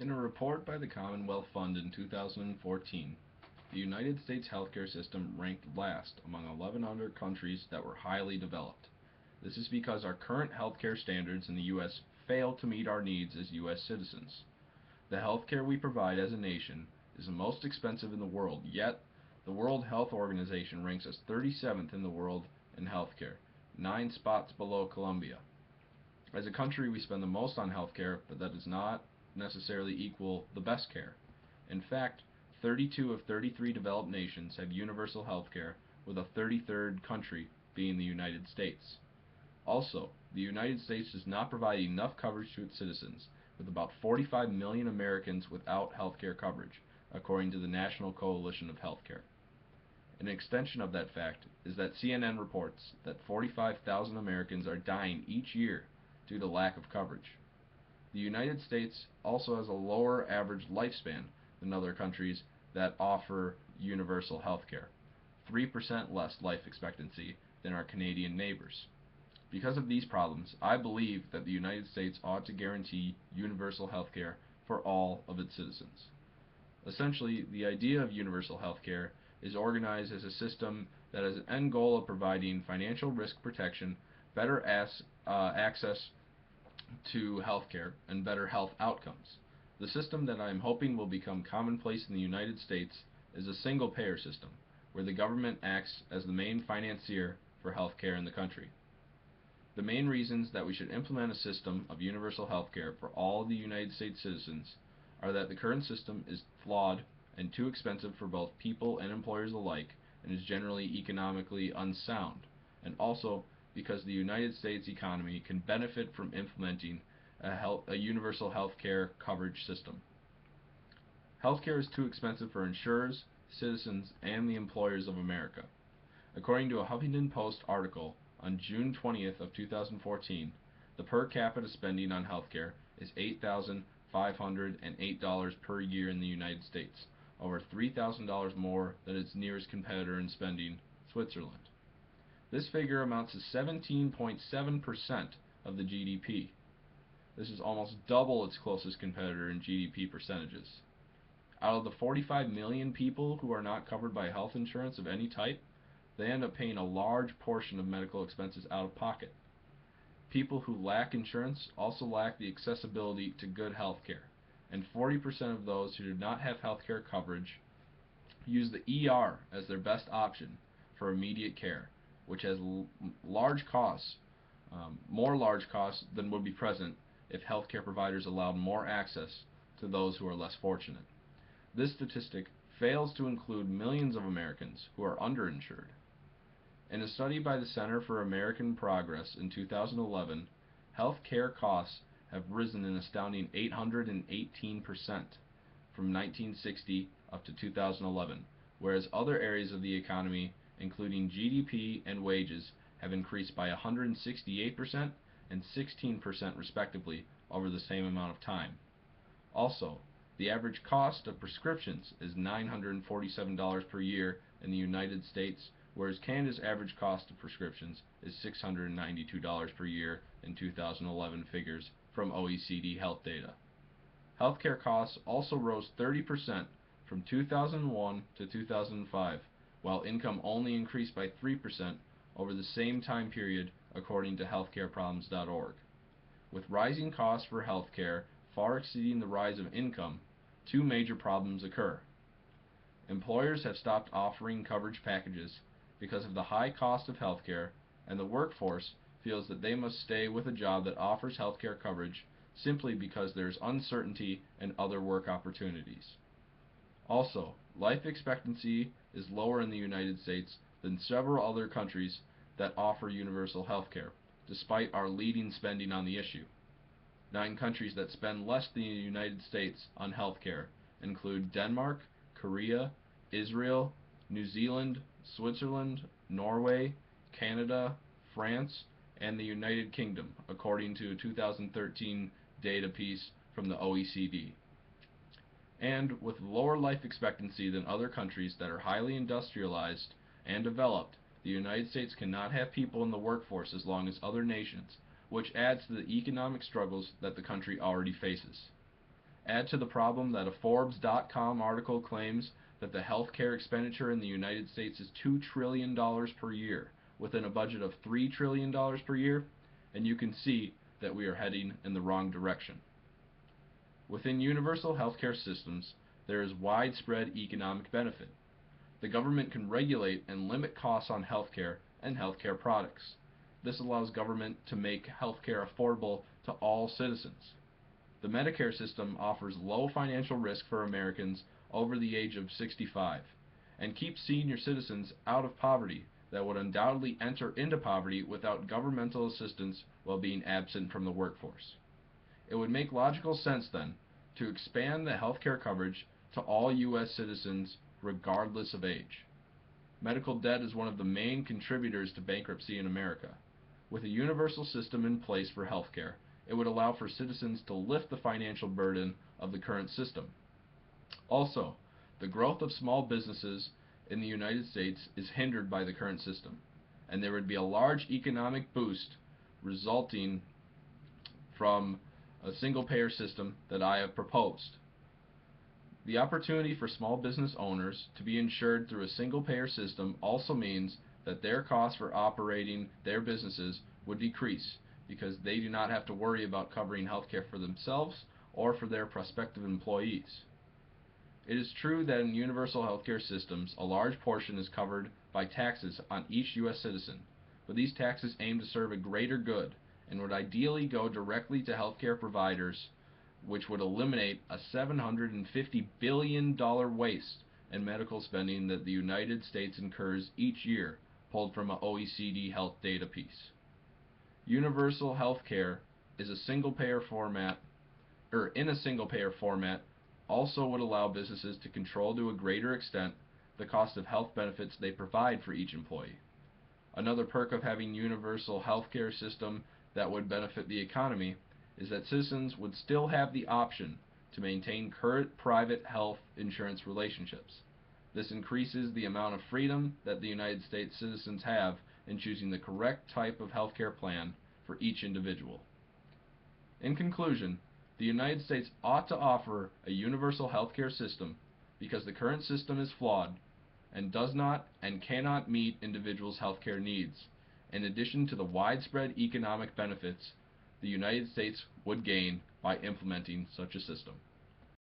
In a report by the Commonwealth Fund in 2014, the United States healthcare system ranked last among 1,100 countries that were highly developed. This is because our current healthcare standards in the U.S. fail to meet our needs as U.S. citizens. The healthcare we provide as a nation is the most expensive in the world, yet the World Health Organization ranks us 37th in the world in healthcare, 9 spots below Colombia. As a country, we spend the most on healthcare, but that does not necessarily equal the best care. In fact, 32 of 33 developed nations have universal healthcare, with a 33rd country being the United States. Also, the United States does not provide enough coverage to its citizens, with about 45 million Americans without healthcare coverage, according to the National Coalition of Healthcare. An extension of that fact is that CNN reports that 45,000 Americans are dying each year due to lack of coverage. The United States also has a lower average lifespan than other countries that offer universal health care, 3% less life expectancy than our Canadian neighbors. Because of these problems, I believe that the United States ought to guarantee universal health care for all of its citizens. Essentially, the idea of universal health care is organized as a system that has an end goal of providing financial risk protection, better access to healthcare, and better health outcomes. The system that I am hoping will become commonplace in the United States is a single-payer system, where the government acts as the main financier for healthcare in the country. The main reasons that we should implement a system of universal healthcare for all the United States citizens are that the current system is flawed and too expensive for both people and employers alike, and is generally economically unsound, and also because the United States economy can benefit from implementing a universal health care coverage system. Healthcare is too expensive for insurers, citizens, and the employers of America. According to a Huffington Post article on June 20th of 2014, the per capita spending on healthcare is $8,508 per year in the United States, over $3,000 more than its nearest competitor in spending, Switzerland. This figure amounts to 17.7% of the GDP. This is almost double its closest competitor in GDP percentages. Out of the 45 million people who are not covered by health insurance of any type, they end up paying a large portion of medical expenses out of pocket. People who lack insurance also lack the accessibility to good health care, and 40% of those who do not have health care coverage use the ER as their best option for immediate care, which has large costs, more large costs than would be present if healthcare providers allowed more access to those who are less fortunate. This statistic fails to include millions of Americans who are underinsured. In a study by the Center for American Progress in 2011, health care costs have risen an astounding 818% from 1960 up to 2011, whereas other areas of the economy, including GDP and wages, have increased by 168% and 16% respectively over the same amount of time. Also, the average cost of prescriptions is $947 per year in the United States, whereas Canada's average cost of prescriptions is $692 per year in 2011 figures from OECD health data. Healthcare costs also rose 30% from 2001 to 2005, while income only increased by 3% over the same time period, according to healthcareproblems.org. With rising costs for healthcare far exceeding the rise of income, two major problems occur. Employers have stopped offering coverage packages because of the high cost of healthcare, and the workforce feels that they must stay with a job that offers healthcare coverage simply because there is uncertainty and other work opportunities. Also, life expectancy is lower in the United States than several other countries that offer universal health care, despite our leading spending on the issue. 9 countries that spend less than the United States on health care include Denmark, Korea, Israel, New Zealand, Switzerland, Norway, Canada, France, and the United Kingdom, according to a 2013 data piece from the OECD. And with lower life expectancy than other countries that are highly industrialized and developed, the United States cannot have people in the workforce as long as other nations, which adds to the economic struggles that the country already faces. Add to the problem that a Forbes.com article claims that the healthcare expenditure in the United States is $2 trillion per year, within a budget of $3 trillion per year, and you can see that we are heading in the wrong direction. Within universal healthcare systems, there is widespread economic benefit. The government can regulate and limit costs on healthcare and healthcare products. This allows government to make healthcare affordable to all citizens. The Medicare system offers low financial risk for Americans over the age of 65 and keeps senior citizens out of poverty that would undoubtedly enter into poverty without governmental assistance while being absent from the workforce. It would make logical sense then to expand the healthcare coverage to all U.S. citizens regardless of age. Medical debt is one of the main contributors to bankruptcy in America. With a universal system in place for healthcare, it would allow for citizens to lift the financial burden of the current system. Also, the growth of small businesses in the United States is hindered by the current system, and there would be a large economic boost resulting from a single-payer system that I have proposed. The opportunity for small business owners to be insured through a single-payer system also means that their costs for operating their businesses would decrease because they do not have to worry about covering healthcare for themselves or for their prospective employees. It is true that in universal healthcare systems, a large portion is covered by taxes on each U.S. citizen, but these taxes aim to serve a greater good and would ideally go directly to healthcare providers, which would eliminate a $750 billion waste in medical spending that the United States incurs each year, pulled from an OECD health data piece. Universal healthcare is a single-payer format, in a single-payer format, also would allow businesses to control to a greater extent the cost of health benefits they provide for each employee. Another perk of having universal healthcare system that would benefit the economy is that citizens would still have the option to maintain current private health insurance relationships. This increases the amount of freedom that the United States citizens have in choosing the correct type of healthcare plan for each individual. In conclusion, the United States ought to offer a universal healthcare system because the current system is flawed and does not and cannot meet individuals' healthcare needs. In addition to the widespread economic benefits the United States would gain by implementing such a system.